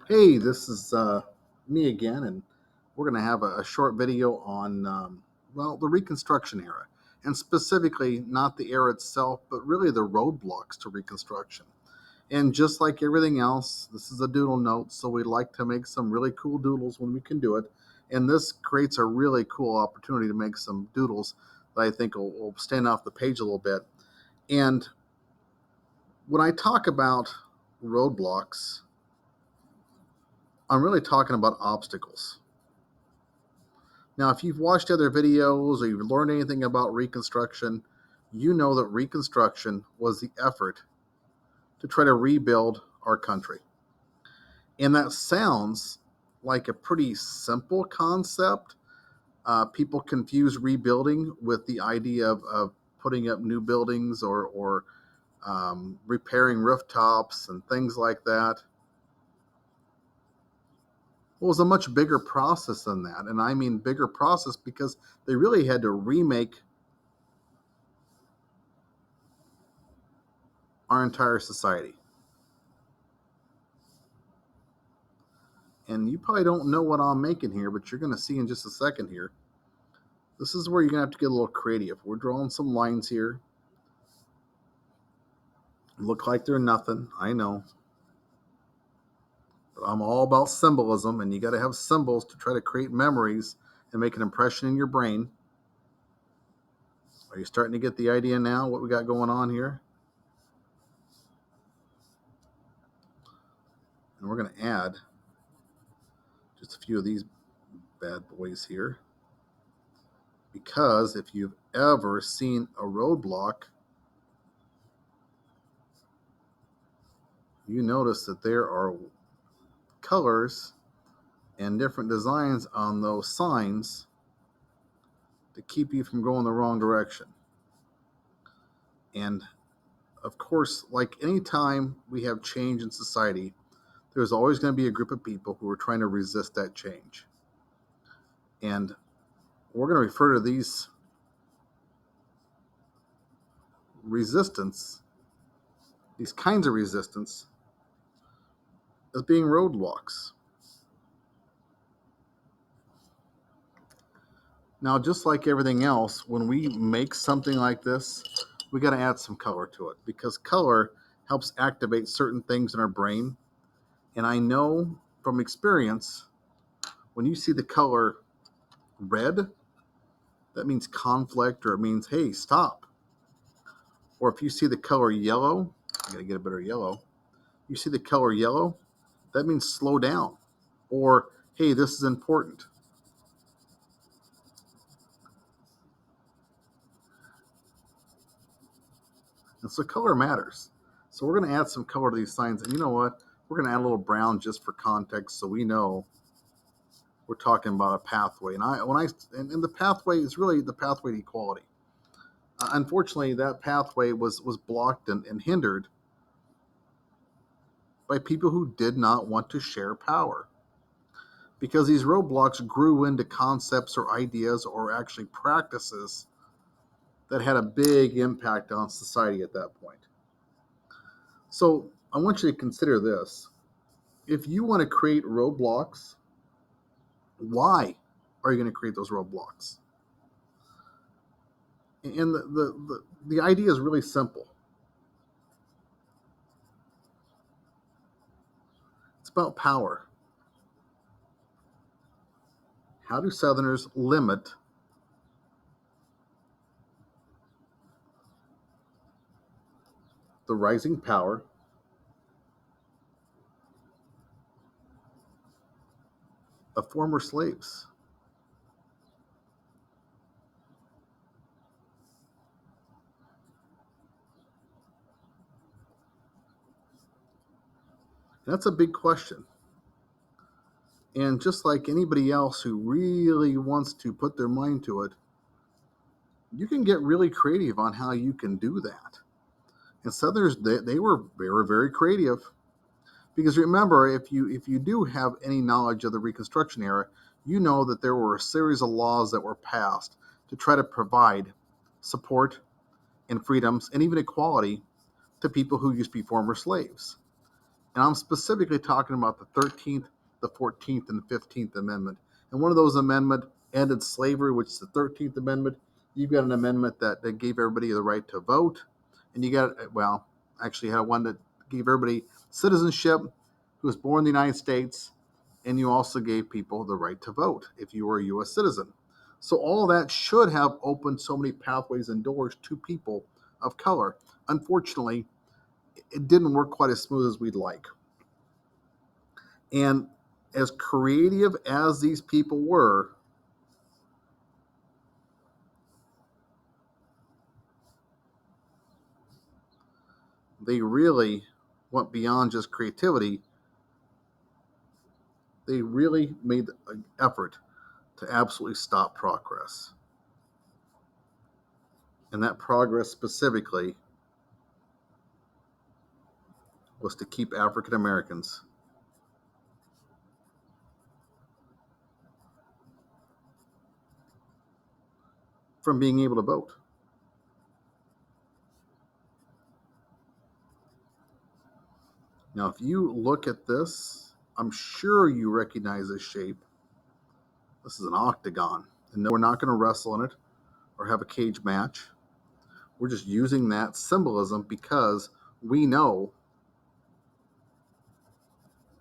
Hey, this is me again, and we're going to have a short video on, the Reconstruction era, and specifically not the era itself, but really the roadblocks to Reconstruction. And just like everything else, this is a doodle note, so we like to make some really cool doodles when we can do it. And this creates a really cool opportunity to make some doodles that I think will stand off the page a little bit. And when I talk about roadblocks, I'm really talking about obstacles. Now, if you've watched other videos or you've learned anything about Reconstruction, you know that Reconstruction was the effort to try to rebuild our country. And that sounds like a pretty simple concept. People confuse rebuilding with the idea of putting up new buildings or repairing rooftops and things like that. Well, it was a much bigger process than that. And I mean bigger process because they really had to remake our entire society. And you probably don't know what I'm making here, but you're going to see in just a second here. This is where you're going to have to get a little creative. We're drawing some lines here. Look like they're nothing, I know. But I'm all about symbolism, and you got to have symbols to try to create memories and make an impression in your brain. Are you starting to get the idea now, what we got going on here? And we're going to add just a few of these bad boys here. Because if you've ever seen a roadblock, you notice that there are colors and different designs on those signs to keep you from going the wrong direction. And of course, like any time we have change in society, there's always going to be a group of people who are trying to resist that change. And we're going to refer to these resistance, these kinds of resistance, as being roadblocks. Now, just like everything else, when we make something like this, we got to add some color to it because color helps activate certain things in our brain. And I know from experience, when you see the color red, that means conflict or it means, hey, stop. Or if you see the color yellow, I got to get a better yellow. You see the color yellow, that means slow down. Or, hey, this is important. And so color matters. So we're going to add some color to these signs. And you know what? We're going to add a little brown just for context so we know we're talking about a pathway. And the pathway is really the pathway to equality. Unfortunately, that pathway was blocked and hindered by people who did not want to share power. Because these roadblocks grew into concepts or ideas or actually practices that had a big impact on society at that point. So I want you to consider this. If you want to create roadblocks, why are you going to create those roadblocks? And the idea is really simple. It's about power. How do Southerners limit the rising power of former slaves? And that's a big question. And just like anybody else who really wants to put their mind to it, you can get really creative on how you can do that. And Southerners, they were very creative. Because remember, if you do have any knowledge of the Reconstruction era, you know that there were a series of laws that were passed to try to provide support and freedoms and even equality to people who used to be former slaves. And I'm specifically talking about the 13th, the 14th, and the 15th Amendment. And one of those amendments ended slavery, which is the 13th Amendment. You've got an amendment that gave everybody the right to vote. And you got, well, actually had one that gave everybody citizenship who was born in the United States. And you also gave people the right to vote if you were a U.S. citizen. So all that should have opened so many pathways and doors to people of color. Unfortunately, it didn't work quite as smooth as we'd like. And as creative as these people were, they really went beyond just creativity. They really made an effort to absolutely stop progress. And that progress specifically was to keep African Americans from being able to vote. Now, if you look at this, I'm sure you recognize this shape. This is an octagon. And no, we're not going to wrestle in it or have a cage match. We're just using that symbolism because we know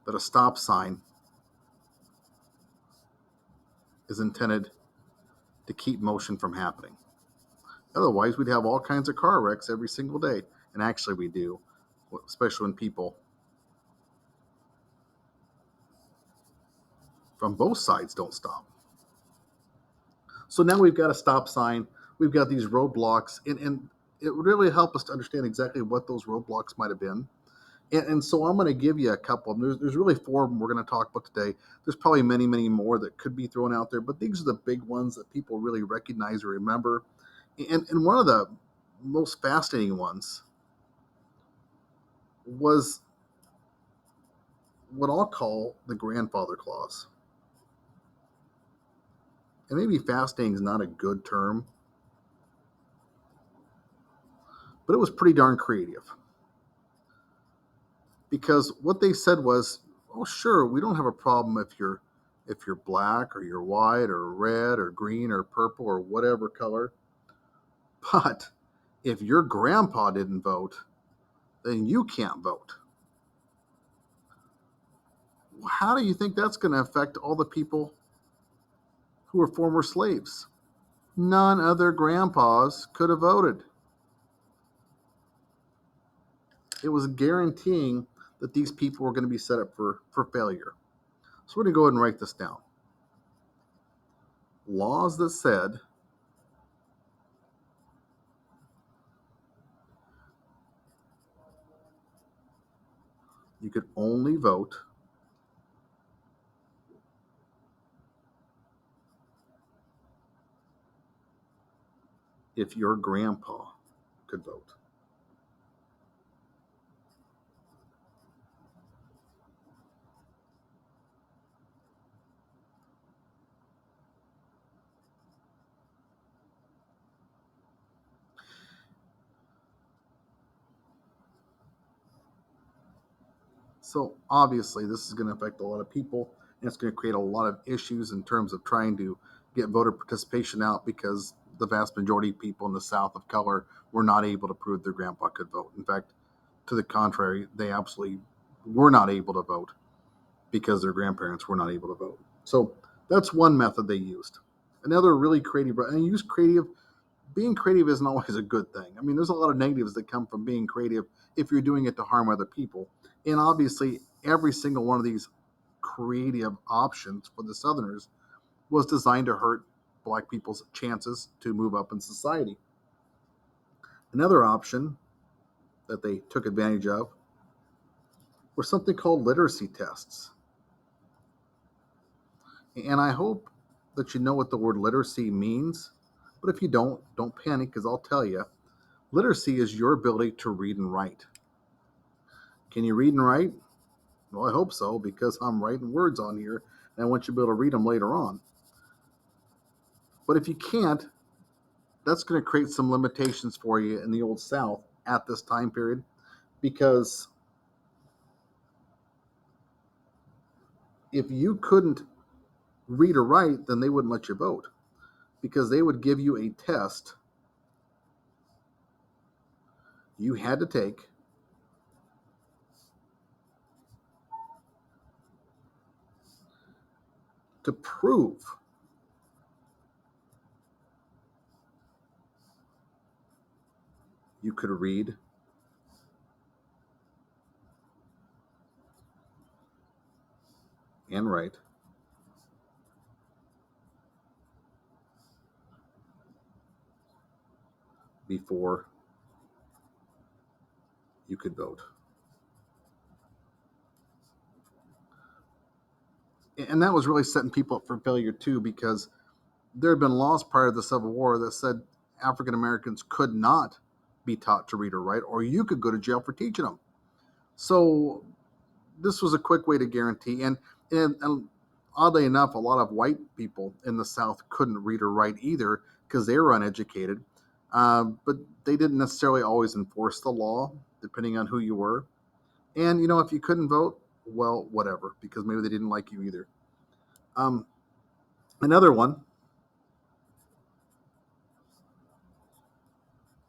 that a stop sign is intended to keep motion from happening. Otherwise, we'd have all kinds of car wrecks every single day. And actually, we do, especially when people from both sides don't stop. So now we've got a stop sign, we've got these roadblocks, and it would really help us to understand exactly what those roadblocks might have been. And so I'm going to give you a couple of them. There's really four of them we're going to talk about today. There's probably many, many more that could be thrown out there, but these are the big ones that people really recognize or remember. And one of the most fascinating ones was what I'll call the grandfather clause. And maybe fascinating is not a good term, but it was pretty darn creative. Because what they said was, oh sure, we don't have a problem if you're black or you're white or red or green or purple or whatever color. But if your grandpa didn't vote, then you can't vote. How do you think that's going to affect all the people who were former slaves? None of their grandpas could have voted. It was guaranteeing that these people were going to be set up for failure. So we're going to go ahead and write this down. Laws that said you could only vote if your grandpa could vote. So obviously, this is going to affect a lot of people, and it's going to create a lot of issues in terms of trying to get voter participation out because the vast majority of people in the South of color were not able to prove their grandpa could vote. In fact, to the contrary, they absolutely were not able to vote because their grandparents were not able to vote. So that's one method they used. Another really creative, and use creative. Being creative isn't always a good thing. I mean, there's a lot of negatives that come from being creative if you're doing it to harm other people. And obviously, every single one of these creative options for the Southerners was designed to hurt Black people's chances to move up in society. Another option that they took advantage of were something called literacy tests. And I hope that you know what the word literacy means. But if you don't panic because I'll tell you. Literacy is your ability to read and write. Can you read and write? Well, I hope so because I'm writing words on here and I want you to be able to read them later on. But if you can't, that's going to create some limitations for you in the Old South at this time period because If you couldn't read or write, then they wouldn't let you vote, because they would give you a test you had to take to prove you could read and write before you could vote. And that was really setting people up for failure too, because there had been laws prior to the Civil War that said African Americans could not be taught to read or write, or you could go to jail for teaching them. So this was a quick way to guarantee. And oddly enough, a lot of white people in the South couldn't read or write either because they were uneducated. But they didn't necessarily always enforce the law, depending on who you were. And if you couldn't vote, well, whatever, because maybe they didn't like you either. Um, Another one,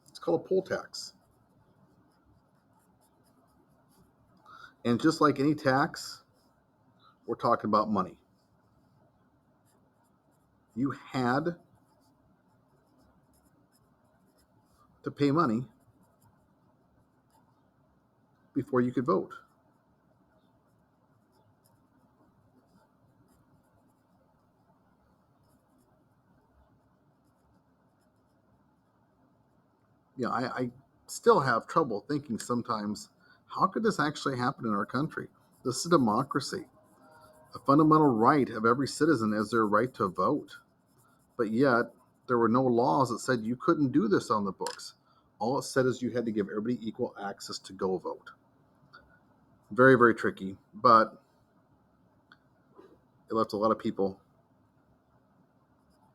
it's called a poll tax. And just like any tax, we're talking about money. You had to pay money before you could vote. I still have trouble thinking sometimes, how could this actually happen in our country? This is democracy. A fundamental right of every citizen is their right to vote. But yet, there were no laws that said you couldn't do this on the books. All it said is you had to give everybody equal access to go vote. Very, very tricky, but it left a lot of people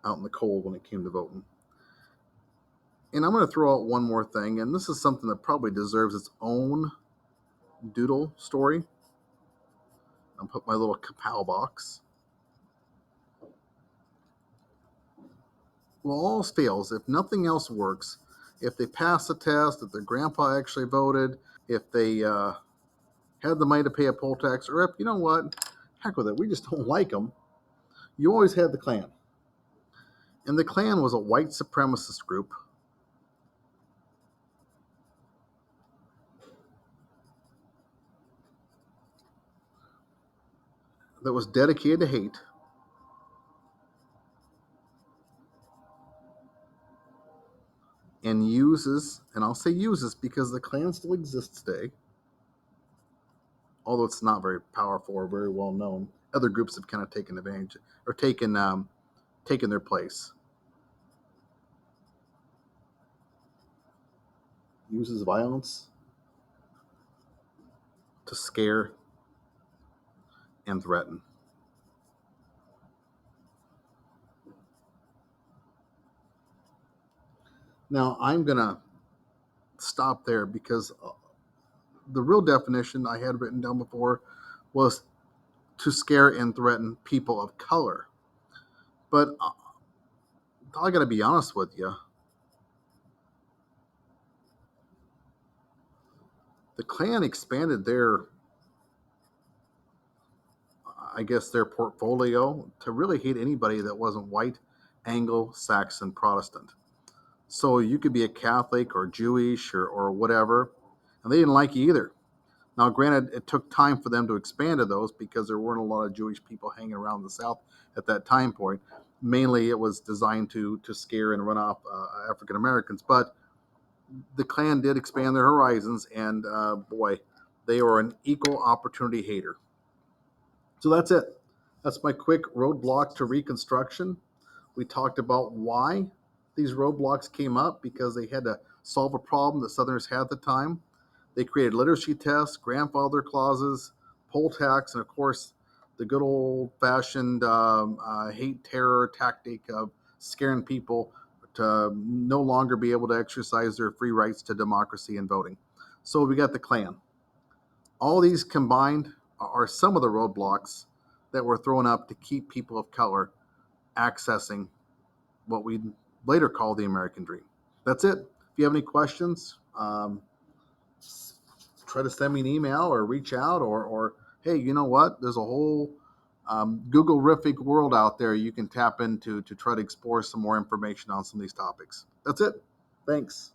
out in the cold when it came to voting. And I'm going to throw out one more thing, and this is something that probably deserves its own doodle story. I'll put my little kapow box. Well, all else fails. If nothing else works, if they pass the test, if their grandpa actually voted, if they had the money to pay a poll tax, or if, you know what, heck with it, we just don't like them, you always had the Klan. And the Klan was a white supremacist group that was dedicated to hate, and uses, and I'll say uses because the Klan still exists today, although it's not very powerful or very well known. Other groups have kind of taken advantage or taken their place. Uses violence to scare and threaten. Now, I'm going to stop there because the real definition I had written down before was to scare and threaten people of color. But I got to be honest with you. The Klan expanded their portfolio to really hate anybody that wasn't white, Anglo-Saxon, Protestant. So you could be a Catholic or Jewish or whatever, and they didn't like you either. Now, granted, it took time for them to expand to those because there weren't a lot of Jewish people hanging around the South at that time point. Mainly, it was designed to scare and run off African Americans. But the Klan did expand their horizons, and boy, they were an equal opportunity hater. So that's it. That's my quick roadblock to Reconstruction. We talked about why these roadblocks came up, because they had to solve a problem that Southerners had at the time. They created literacy tests, grandfather clauses, poll tax, and of course, the good old fashioned hate terror tactic of scaring people to no longer be able to exercise their free rights to democracy and voting. So we got the Klan. All these combined are some of the roadblocks that were thrown up to keep people of color accessing what we later call the American dream. That's it. If you have any questions, try to send me an email or reach out, or hey, you know what? There's a whole Google-rific world out there you can tap into to try to explore some more information on some of these topics. That's it. Thanks.